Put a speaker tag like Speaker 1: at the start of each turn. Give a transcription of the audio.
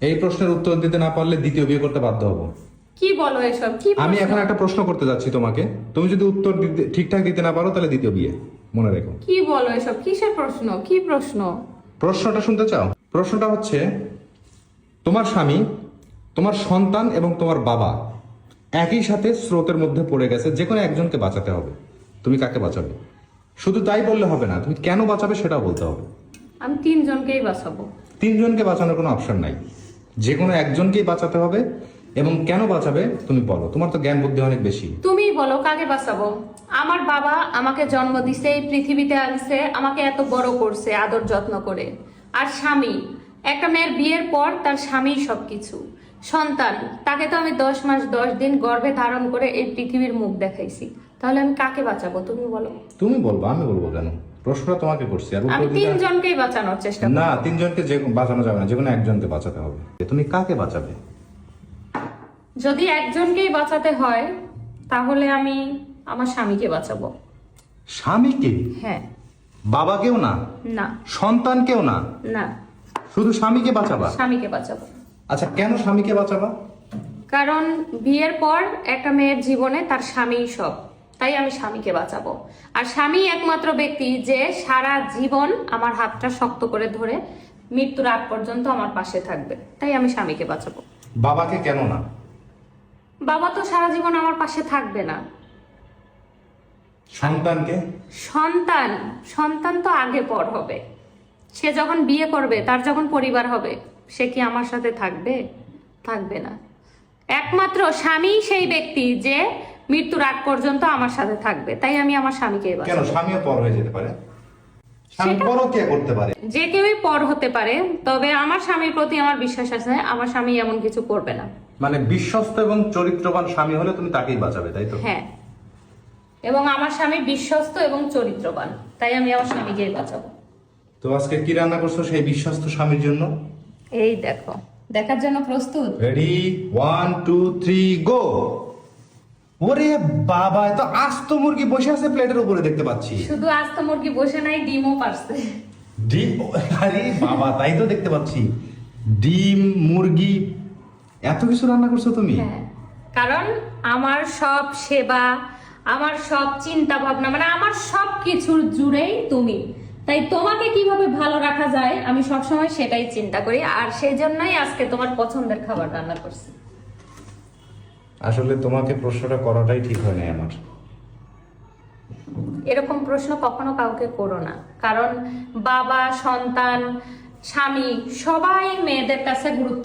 Speaker 1: এই প্রশ্নের উত্তর দিতে না পারলে দ্বিতীয় বিয়ে করতে বাধ্য হব।
Speaker 2: কি বলো এসব? কি
Speaker 1: আমি
Speaker 2: প্রশ্ন?
Speaker 1: এখন একটা প্রশ্ন করতে যাচ্ছি তোমাকে, তুমি যদি উত্তর ঠিকঠাক দিতে না পারো তাহলে দ্বিতীয় বিয়ে, মনে রেখো।
Speaker 2: কি বলো এসব? কিসের প্রশ্ন? কি প্রশ্ন?
Speaker 1: প্রশ্নটা শুনতে চাও? প্রশ্নটা হচ্ছে, তোমার স্বামী, তোমার সন্তান এবং তোমার বাবা একই সাথে স্রোতের মধ্যে পড়ে গেছে, যে কোনো একজনকে বাঁচাতে হবে, তুমি কাকে বাঁচাবে? শুধু তাই বললে হবে না, তুমি কেন বাঁচাবে সেটাও বলতে হবে।
Speaker 2: আমি তিনজনকেই বাঁচাবো।
Speaker 1: তিনজনকে বাঁচানোর কোনো অপশন নাই, যে কোনো একজনকেই বাঁচাতে হবে। এবং কেন বাঁচাবে তুমি বলো, তোমার তো জ্ঞান বুদ্ধি অনেক বেশি।
Speaker 2: তুমিই বলো কাকে বাঁচাবো। আমার বাবা আমাকে জন্ম দিছে, এই পৃথিবীতে আনছে, আমাকে এত বড় করছে আদর যত্ন করে। আর স্বামী, একটা মেয়ের বিয়ের পর তার স্বামী সবকিছু। সন্তান, তাকে তো আমি 10 মাস 10 দিন গর্ভে ধারণ করে এই পৃথিবীর মুখ দেখাইছি। তাহলে আমি কাকে বাঁচাবো তুমি বলো।
Speaker 1: তুমি বলবো, আমি বলবো কেন? প্রশ্নটা তোমাকে করছি আর
Speaker 2: আমি
Speaker 1: উত্তর দিতে-
Speaker 2: তিনজনকেই বাঁচানোর চেষ্টা
Speaker 1: না,
Speaker 2: করবো।
Speaker 1: তিনজনকে যে বাঁচানো যাবে না, যে কোনো একজনকে বাঁচাতে হবে। তুমি কাকে বাঁচাবে?
Speaker 2: যদি একজনকেই বাঁচাতে হয় তাহলে আমি আমার স্বামীকে বাঁচাবো।
Speaker 1: স্বামীকে?
Speaker 2: হ্যাঁ।
Speaker 1: বাবাকেও না?
Speaker 2: না।
Speaker 1: সন্তানকেও না?
Speaker 2: না,
Speaker 1: শুধু স্বামীকে বাঁচাবা?
Speaker 2: স্বামীকে বাঁচাবো।
Speaker 1: আচ্ছা, কেন স্বামীকে বাঁচাবা?
Speaker 2: কারণ বিয়ের পর একটা মেয়ের জীবনে তার স্বামীই সব, তাই আমি স্বামীকে বাঁচাবো। আর স্বামী একমাত্র ব্যক্তি যে সারা জীবন আমার হাতটা শক্ত করে ধরে মৃত্যুর আগ পর্যন্ত আমার পাশে থাকবে, তাই আমি স্বামীকে বাঁচাবো।
Speaker 1: বাবাকে কেন না?
Speaker 2: বাবা তো সারা জীবন আমার পাশে থাকবে না।
Speaker 1: সন্তানকে?
Speaker 2: সন্তান, সন্তান তো আগে পর হবে। সে যখন বিয়ে করবে, তার যখন পরিবার হবে, সে কি আমার সাথে থাকবে? থাকবে না। একমাত্র স্বামী সেই ব্যক্তি যে মৃত্যুর আগ পর্যন্ত আমার সাথে থাকবে, তাই আমি আমার স্বামীকে
Speaker 1: কেন?
Speaker 2: বাঁচাবো।
Speaker 1: স্বামীও পর হয়ে যেতে পারে, স্বামী
Speaker 2: সেটা-
Speaker 1: পরও কে করতে পারে?
Speaker 2: যে কেউই পর হতে পারে, তবে আমার স্বামীর প্রতি আমার বিশ্বাস আছে, আমার স্বামী এমন কিছু করবে না।
Speaker 1: মানে বিশ্বস্ত এবং চরিত্রবান স্বামী হলে তুমি তাকেই বাঁচাবে, তাই তো?
Speaker 2: হ্যাঁ, এবং আমার স্বামী বিশ্বস্ত এবং চরিত্রবান, তাই আমি আমার স্বামীকেই বাঁচাবো।
Speaker 1: তো আজকে কি রান্না করছো সেই বিশ্বস্ত স্বামীর জন্য?
Speaker 2: এই দেখো, দেখার জন্য প্রস্তুত?
Speaker 1: রেডি, 1 2 3 গো। ওরে বাবা, এত আস্ত মুরগি বসে আছে প্লেটের উপরে দেখতে পাচ্ছি।
Speaker 2: শুধু আস্ত মুরগি বসে নাই, ডিমও পারছে।
Speaker 1: ডিম? আরে বাবা, তাই তো দেখতে পাচ্ছি, ডিম, মুরগি, এত কিছু রান্না করছো তুমি?
Speaker 2: হ্যাঁ, কারণ আমার সব সেবা, আমার সব চিন্তা ভাবনা, মানে আমার সব কিছুর জুড়েই তুমি। তাই তোমাকে কিভাবে ভালো রাখা যায় আমি সবসময় সেটাই চিন্তা করি, আর সেই জন্যই আজকে তোমার পছন্দের খাবার রান্না করছি।
Speaker 1: আসলে তোমাকে প্রশ্নটা করাটাই ঠিক হয় না আমার।
Speaker 2: এরকম প্রশ্ন কখনো কাউকে করো না, কারণ বাবা, সন্তান, স্বামী সবাই মেয়েদের কাছে গুরুত্ব